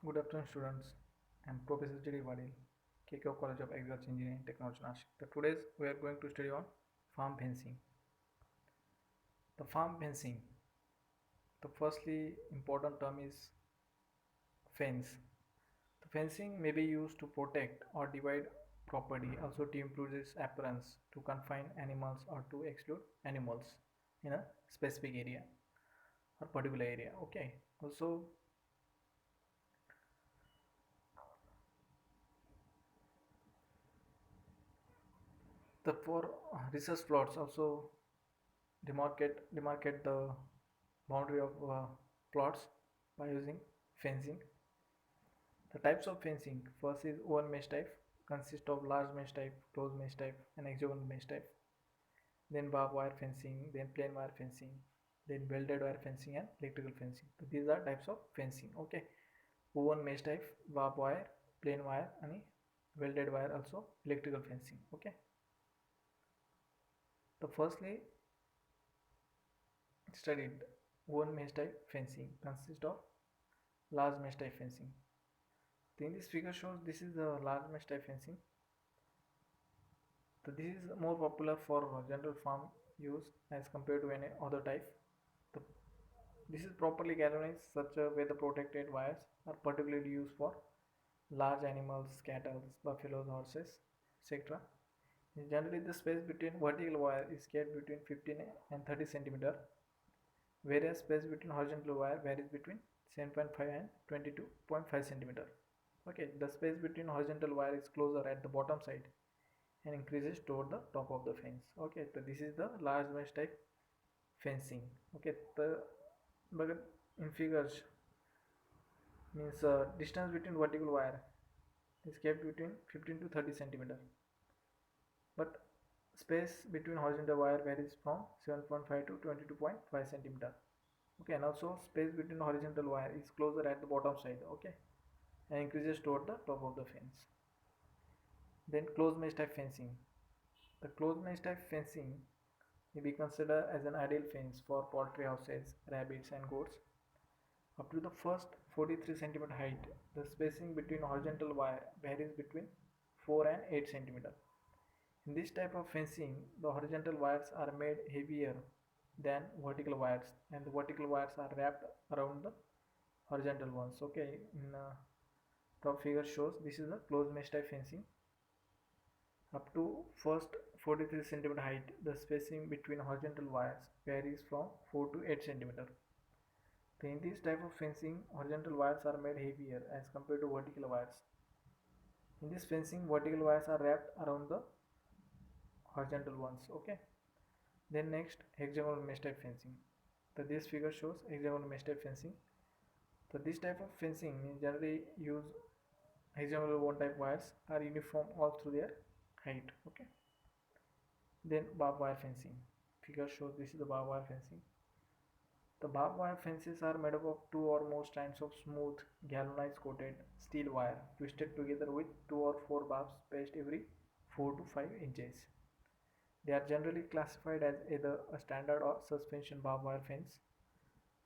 Good afternoon, students. I'm Professor J.D. Vadil, KKO College of Agriculture Engineering Technology, Nashik. Today we are going to study on farm fencing. The farm fencing. The firstly important term is fence. The fencing may be used to protect or divide property, also to improve its appearance, to confine animals or to exclude animals in a specific area or particular area. Okay. Also, the for research plots also demarcate the boundary of plots by using fencing. The types of fencing: first is open mesh type, consists of large mesh type, closed mesh type, and hexagonal mesh type. Then barbed wire fencing, then plain wire fencing, then welded wire fencing, and electrical fencing. So these are types of fencing. Okay, open mesh type, barbed wire, plain wire, and welded wire, also electrical fencing. Okay, the firstly studied open mesh type fencing consists of large mesh type fencing. In this figure shows this is the large mesh type fencing. So this is more popular for general farm use as compared to any other type. The, this is properly galvanized such a way the protected wires are particularly used for large animals, cattle, buffaloes, horses, etc. Generally, the space between vertical wire is kept between 15 and 30 centimeter, whereas space between horizontal wire varies between 7.5 and 22.5 centimeter. Okay, the space between horizontal wire is closer at the bottom side and increases toward the top of the fence. Okay, so this is the large mesh type fencing. Okay, the but in figures means distance between vertical wire is kept between 15 to 30 centimeter, but space between horizontal wire varies from 7.5 to 22.5 centimeter. Okay, and also space between horizontal wire is closer at the bottom side. Okay, and increases toward the top of the fence. Then closed mesh type fencing. The closed mesh type fencing may be considered as an ideal fence for poultry houses, rabbits, and goats. Up to the first 43 cm height, the spacing between horizontal wire varies between 4 and 8 cm. In this type of fencing, the horizontal wires are made heavier than vertical wires, and the vertical wires are wrapped around the horizontal ones. Okay, in top figure shows this is a closed mesh type fencing. Up to first 43 cm height, the spacing between horizontal wires varies from 4 to 8 cm. In this type of fencing, horizontal wires are made heavier as compared to vertical wires. In this fencing, vertical wires are wrapped around the horizontal ones. Okay. Then next, hexagonal mesh type fencing. So this figure shows hexagonal mesh type fencing. So this type of fencing generally use hexagonal one type wires are uniform all through their height. Okay. Then barbed wire fencing. Figure shows this is the barbed wire fencing. The barbed wire fences are made up of two or more strands of smooth, galvanized coated steel wire twisted together with two or four barbs spaced every 4 to 5 inches. They are generally classified as either a standard or suspension barbed wire fence.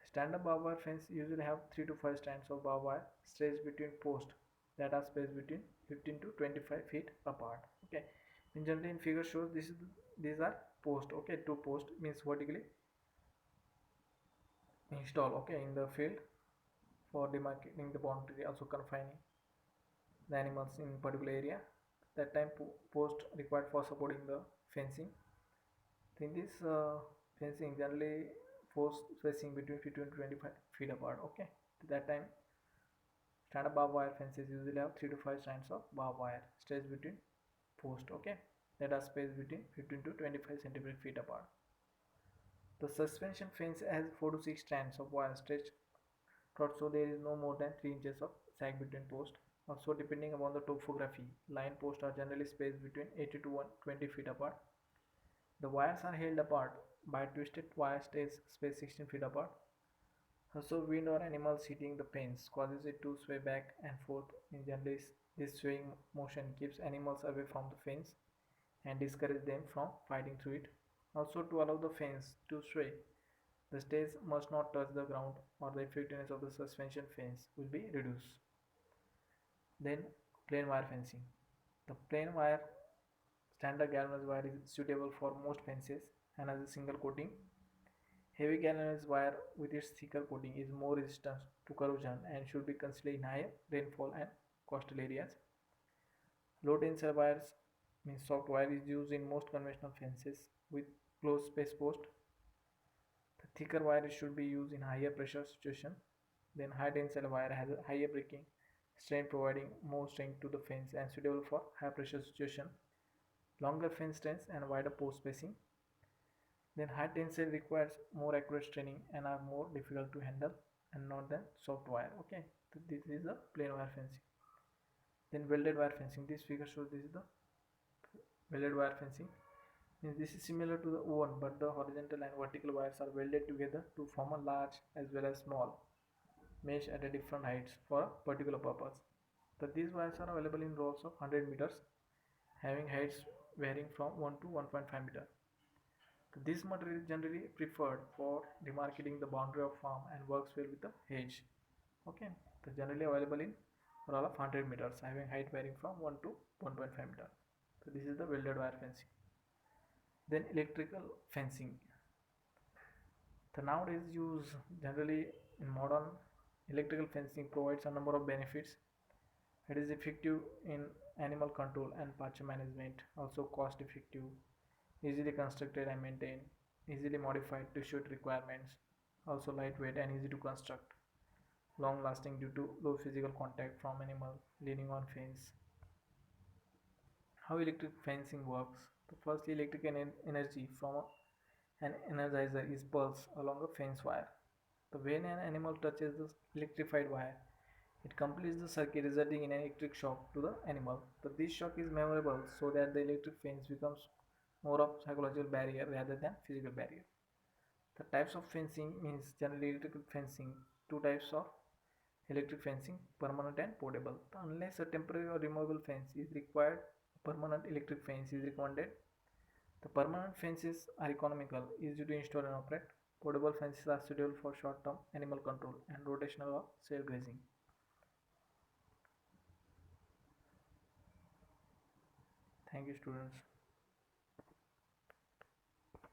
Standard barbed wire fence usually have 3 to 5 strands of barbed wire stretched between posts that are spaced between 15 to 25 feet apart. Okay. Generally in figure shows these are posts. Okay, two posts means vertically installed. Okay, in the field for demarcating the boundary, also confining the animals in particular area. That time post required for supporting the fencing. In this fencing generally post spacing between 15 to 25 feet apart. Okay, that time standard barbed wire fences usually have 3 to 5 strands of barbed wire stretched between post. Okay, that are spaced between 15 to 25 centimeter feet apart. The suspension fence has 4 to 6 strands of wire stretched so there is no more than 3 inches of sag between posts. Also, depending upon the topography, line posts are generally spaced between 80 to 120 feet apart. The wires are held apart by twisted wire stays spaced 16 feet apart. Also, wind or animals hitting the fence causes it to sway back and forth. In general, this swaying motion keeps animals away from the fence and discourages them from fighting through it. Also, to allow the fence to sway, the stays must not touch the ground or the effectiveness of the suspension fence will be reduced. Then plain wire fencing. The plain wire standard galvanized wire is suitable for most fences and has a single coating. Heavy galvanized wire with its thicker coating is more resistant to corrosion and should be considered in higher rainfall and coastal areas. Low tensile wires means soft wire is used in most conventional fences with closed space post. The thicker wire should be used in higher pressure situation. Then high tensile wire has a higher breaking strength providing more strength to the fence and suitable for high pressure situation. Longer fence strengths and wider post spacing. Then high tensile requires more accurate straining and are more difficult to handle and not than soft wire. Okay, so this is the plain wire fencing. Then welded wire fencing. This figure shows this is the welded wire fencing. Means this is similar to the oven, but the horizontal and vertical wires are welded together to form a large as well as small mesh at a different heights for a particular purpose. So these wires are available in rolls of 100 meters, having heights varying from 1 to 1.5 meter. So this material is generally preferred for demarcating the boundary of farm and works well with the hedge. Okay, so generally available in roll of 100 meters, having height varying from 1 to 1.5 meter. So this is the welded wire fencing. Then electrical fencing. The nowadays use generally in modern electrical fencing provides a number of benefits. It is effective in animal control and pasture management, also cost effective, easily constructed and maintained, easily modified to suit requirements, also lightweight and easy to construct, long lasting due to low physical contact from animal leaning on fence. How electric fencing works. The first electrical energy from an energizer is pulsed along a fence wire. So when an animal touches the electrified wire, it completes the circuit resulting in an electric shock to the animal. So this shock is memorable so that the electric fence becomes more of psychological barrier rather than physical barrier. The types of fencing means generally electrical fencing. Two types of electric fencing, permanent and portable. Unless a temporary or removable fence is required, permanent electric fence is recommended. The permanent fences are economical, easy to install and operate. Portable fences are suitable for short-term animal control and rotational or safe grazing. Thank you, students.